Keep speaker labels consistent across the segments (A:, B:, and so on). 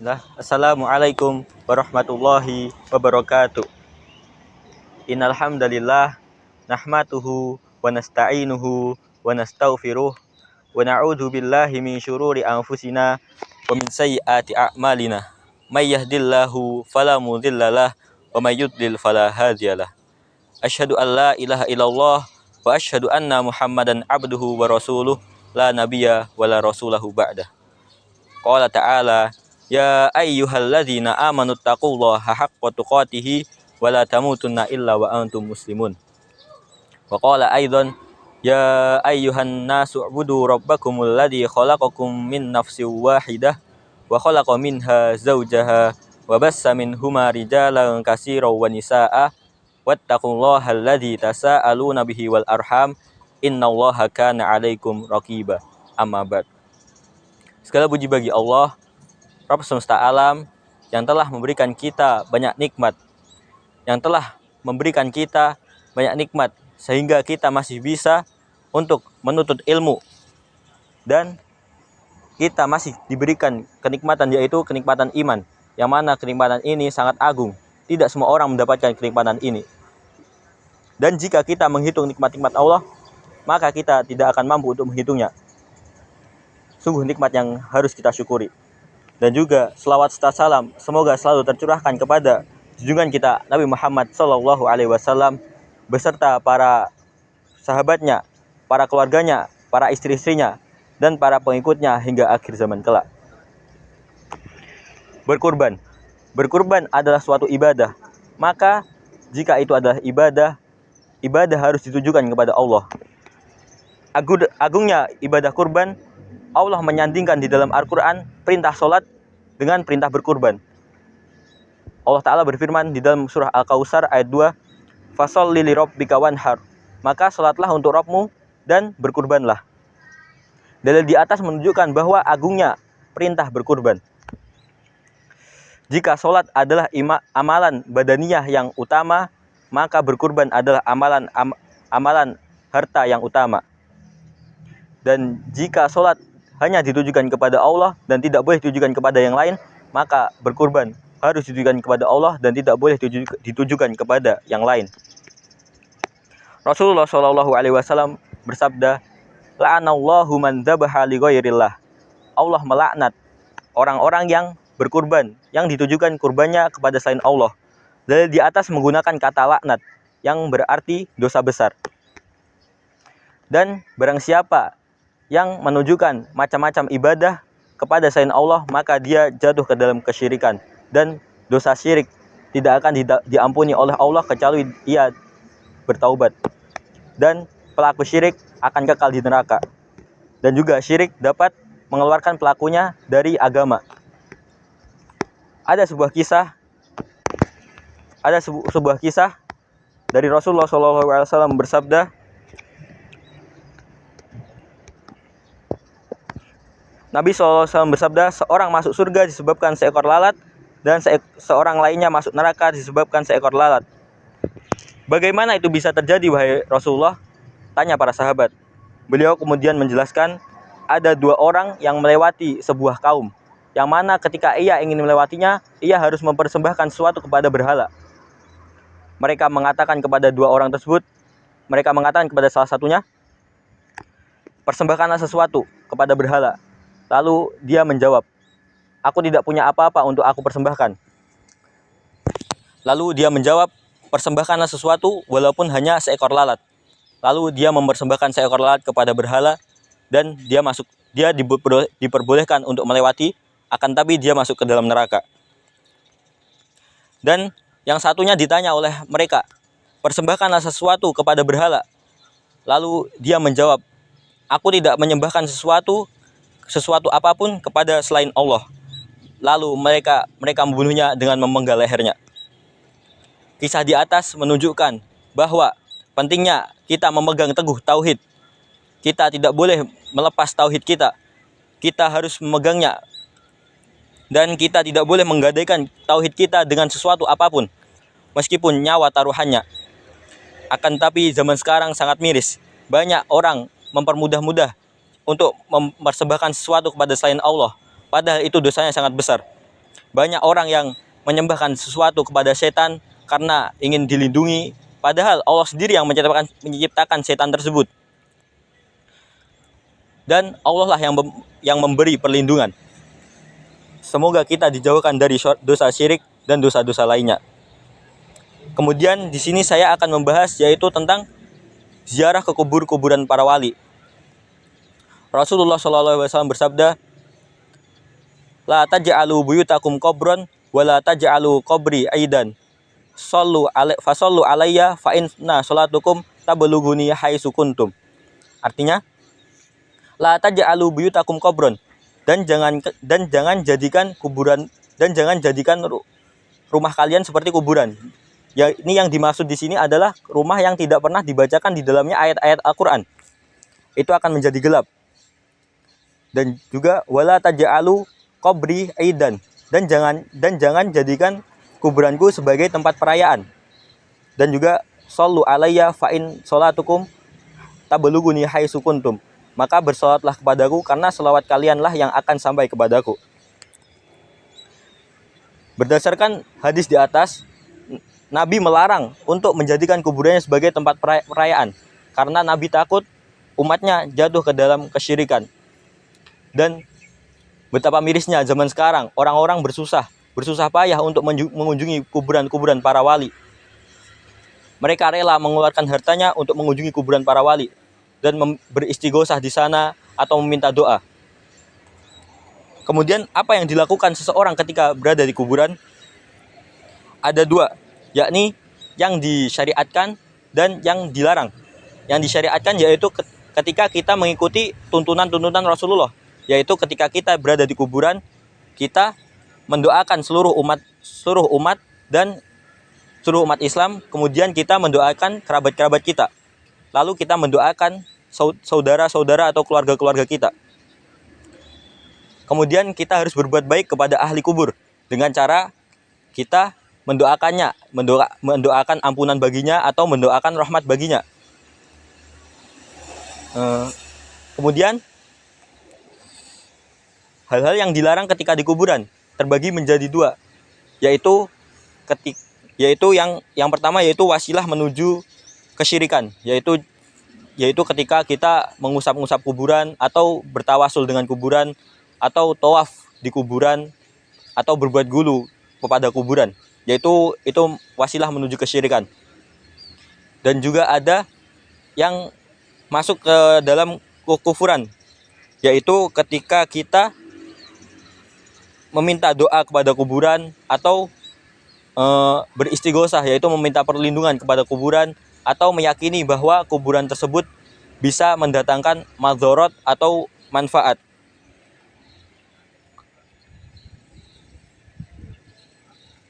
A: Bismillah. Assalamualaikum warahmatullahi wabarakatuh. Innal hamdalillah nahmaduhu wa nasta'inuhu wa nastaghfiruh wa na'udzu billahi min syururi anfusina wa min sayyiati a'malina. May yahdihillahu fala mudhillalah wa may yudlil fala hadiyalah. Asyhadu an la ilaha illallah wa asyhadu anna Muhammadan abduhu wa rasuluh la nabiyya wa la rasulahu ba'dah. Qala ta'ala ya ayyuhalladzina amanu taqullaha haqqa tuqatih wa la tamutunna illa wa antum muslimun. Wa qala aidan ya ayyuhan nasu ubudu rabbakumul ladzi khalaqakum min nafsin wahidah wa khalaqa minha zawjaha wa bassa minhuma rijalan katsiran wa nisaa'a wattaqullaha alladzi tasaaluna bihi wal arham innallaha kana 'alaikum raqiba. Amma ba'd. Segala puji bagi Allah, Rabb semesta alam, yang telah memberikan kita banyak nikmat, sehingga kita masih bisa untuk menuntut ilmu, dan kita masih diberikan kenikmatan, yaitu kenikmatan iman, yang mana kenikmatan ini sangat agung. Tidak semua orang mendapatkan kenikmatan ini. Dan jika kita menghitung nikmat-nikmat Allah, maka kita tidak akan mampu untuk menghitungnya. Sungguh nikmat yang harus kita syukuri. Dan juga selawat serta salam semoga selalu tercurahkan kepada junjungan kita Nabi Muhammad SAW beserta para sahabatnya, para keluarganya, para istri-istrinya, dan para pengikutnya hingga akhir zaman kelak. Berkurban adalah suatu ibadah. Maka jika itu adalah ibadah harus ditujukan kepada Allah. Agungnya ibadah kurban, Allah menyandingkan di dalam Al-Quran perintah sholat dengan perintah berkurban. Allah Ta'ala berfirman di dalam surah Al-Kautsar ayat 2, Fasholli lirabbika wanhar, maka sholatlah untuk Rabbmu dan berkurbanlah. Dalil di atas menunjukkan bahwa agungnya perintah berkurban. Jika sholat adalah amalan badaniyah yang utama, maka berkurban adalah amalan harta yang utama. Dan jika sholat hanya ditujukan kepada Allah dan tidak boleh ditujukan kepada yang lain, maka berkurban harus ditujukan kepada Allah dan tidak boleh ditujukan kepada yang lain. Rasulullah SAW bersabda, la'anallahu man dzabaha li ghairillah. Allah melaknat orang-orang yang berkurban, yang ditujukan kurbannya kepada selain Allah. Dalil di atas menggunakan kata laknat yang berarti dosa besar. Dan barang siapa yang menunjukkan macam-macam ibadah kepada selain Allah, maka dia jatuh ke dalam kesyirikan. Dan dosa syirik tidak akan diampuni oleh Allah kecuali ia bertaubat. Dan pelaku syirik akan kekal di neraka. Dan juga syirik dapat mengeluarkan pelakunya dari agama. Ada sebuah kisah dari Rasulullah SAW bersabda, Nabi SAW bersabda, seorang masuk surga disebabkan seekor lalat, dan seorang lainnya masuk neraka disebabkan seekor lalat. Bagaimana itu bisa terjadi, wahai Rasulullah? Tanya para sahabat. Beliau kemudian menjelaskan, ada dua orang yang melewati sebuah kaum, yang mana ketika ia ingin melewatinya, ia harus mempersembahkan sesuatu kepada berhala. Mereka mengatakan kepada salah satunya, persembahkanlah sesuatu kepada berhala. Lalu dia menjawab, aku tidak punya apa-apa untuk aku persembahkan. Lalu dia menjawab, persembahkanlah sesuatu walaupun hanya seekor lalat. Lalu dia mempersembahkan seekor lalat kepada berhala, dan dia diperbolehkan untuk melewati, akan tapi dia masuk ke dalam neraka. Dan yang satunya ditanya oleh mereka, persembahkanlah sesuatu kepada berhala. Lalu dia menjawab, aku tidak menyembahkan sesuatu apapun kepada selain Allah. Lalu mereka membunuhnya dengan memenggal lehernya. Kisah di atas menunjukkan bahwa pentingnya kita memegang teguh tauhid. Kita tidak boleh melepas tauhid kita. Kita harus memegangnya. Dan kita tidak boleh menggadaikan tauhid kita dengan sesuatu apapun, meskipun nyawa taruhannya. Akan tapi zaman sekarang sangat miris. Banyak orang mempermudah-mudah untuk mempersembahkan sesuatu kepada selain Allah, padahal itu dosanya sangat besar. Banyak orang yang menyembahkan sesuatu kepada setan karena ingin dilindungi, padahal Allah sendiri yang menciptakan setan tersebut. Dan Allah lah yang memberi perlindungan. Semoga kita dijauhkan dari dosa syirik dan dosa-dosa lainnya. Kemudian di sini saya akan membahas yaitu tentang ziarah ke kuburan para wali. Rasulullah SAW bersabda, "La taj'alu buyutakum qabran wa la taj'alu qabri aidan. Fasallu alayya fa inna salatukum tablughuni haitsu kuntum." Artinya, la taj'alu buyutakum qabran, dan jangan jadikan rumah kalian seperti kuburan. Ya, ini yang dimaksud di sini adalah rumah yang tidak pernah dibacakan di dalamnya ayat-ayat Al-Qur'an. Itu akan menjadi gelap. Dan juga wala taj'alu qabri aidan, dan jangan jadikan kuburanku sebagai tempat perayaan. Dan juga shollu alayya fa in sholatukum tablughuni haitsu kuntum. Maka bersolatlah kepadaku karena selawat kalianlah yang akan sampai kepadaku. Berdasarkan hadis di atas, Nabi melarang untuk menjadikan kuburannya sebagai tempat perayaan karena Nabi takut umatnya jatuh ke dalam kesyirikan. Dan betapa mirisnya zaman sekarang, orang-orang bersusah payah untuk mengunjungi kuburan para wali. Mereka rela mengeluarkan hartanya untuk mengunjungi kuburan para wali dan beristighosah di sana atau meminta doa. Kemudian apa yang dilakukan seseorang ketika berada di kuburan? Ada dua, yakni yang disyariatkan dan yang dilarang. Yang disyariatkan yaitu ketika kita mengikuti tuntunan Rasulullah, yaitu ketika kita berada di kuburan, kita mendoakan seluruh umat dan seluruh umat Islam, kemudian kita mendoakan kerabat-kerabat kita. Lalu kita mendoakan saudara-saudara atau keluarga-keluarga kita. Kemudian kita harus berbuat baik kepada ahli kubur dengan cara kita mendoakan ampunan baginya atau mendoakan rahmat baginya. Kemudian hal-hal yang dilarang ketika di kuburan terbagi menjadi dua, yaitu yang pertama yaitu wasilah menuju kesyirikan, yaitu ketika kita mengusap-ngusap kuburan atau bertawasul dengan kuburan atau tawaf di kuburan atau berbuat gulu kepada kuburan, yaitu itu wasilah menuju kesyirikan. Dan juga ada yang masuk ke dalam kekufuran, yaitu ketika kita meminta doa kepada kuburan atau beristighosah, yaitu meminta perlindungan kepada kuburan atau meyakini bahwa kuburan tersebut bisa mendatangkan madzarat atau manfaat.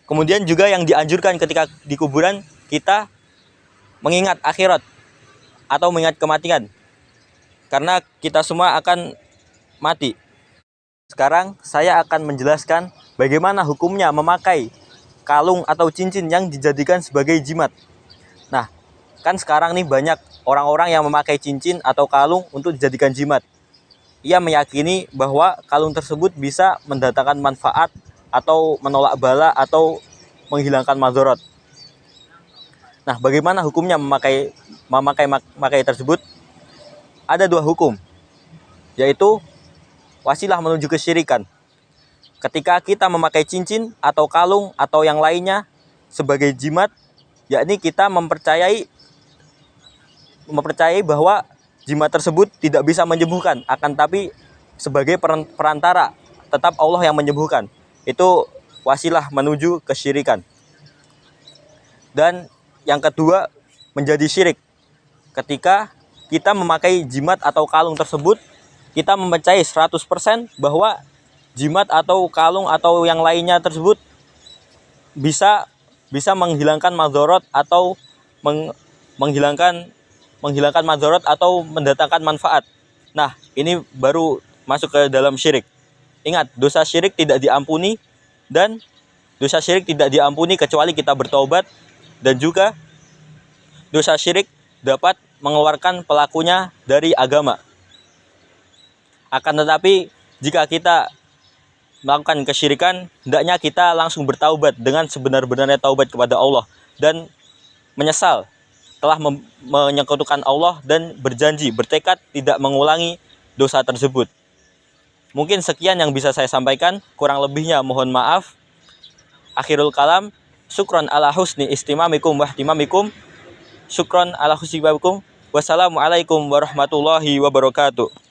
A: Kemudian juga yang dianjurkan ketika di kuburan, kita mengingat akhirat atau mengingat kematian, karena kita semua akan mati. Sekarang saya akan menjelaskan bagaimana hukumnya memakai kalung atau cincin yang dijadikan sebagai jimat. Nah, kan sekarang nih banyak orang-orang yang memakai cincin atau kalung untuk dijadikan jimat. Ia meyakini bahwa kalung tersebut bisa mendatangkan manfaat atau menolak bala atau menghilangkan madzarat. Nah, bagaimana hukumnya memakai tersebut? Ada dua hukum, yaitu wasilah menuju kesyirikan. Ketika kita memakai cincin atau kalung atau yang lainnya sebagai jimat, yakni kita mempercayai bahwa jimat tersebut tidak bisa menyembuhkan, akan tapi sebagai perantara, tetap Allah yang menyembuhkan. Itu wasilah menuju kesyirikan. Dan yang kedua, menjadi syirik. Ketika kita memakai jimat atau kalung tersebut, kita mempercayai 100% bahwa jimat atau kalung atau yang lainnya tersebut bisa menghilangkan madzarat atau menghilangkan madzarat atau mendatangkan manfaat. Nah, ini baru masuk ke dalam syirik. Ingat, dosa syirik tidak diampuni, dan dosa syirik tidak diampuni kecuali kita bertaubat, dan juga dosa syirik dapat mengeluarkan pelakunya dari agama. Akan tetapi jika kita melakukan kesyirikan, hendaknya kita langsung bertaubat dengan sebenar-benarnya taubat kepada Allah dan menyesal telah menyekutukan Allah dan berjanji, bertekad tidak mengulangi dosa tersebut. Mungkin sekian yang bisa saya sampaikan, kurang lebihnya mohon maaf. Akhirul kalam, syukran ala husni istimamikum wa ihtimamikum. Syukran ala husni istima'ikum. Wassalamualaikum warahmatullahi wabarakatuh.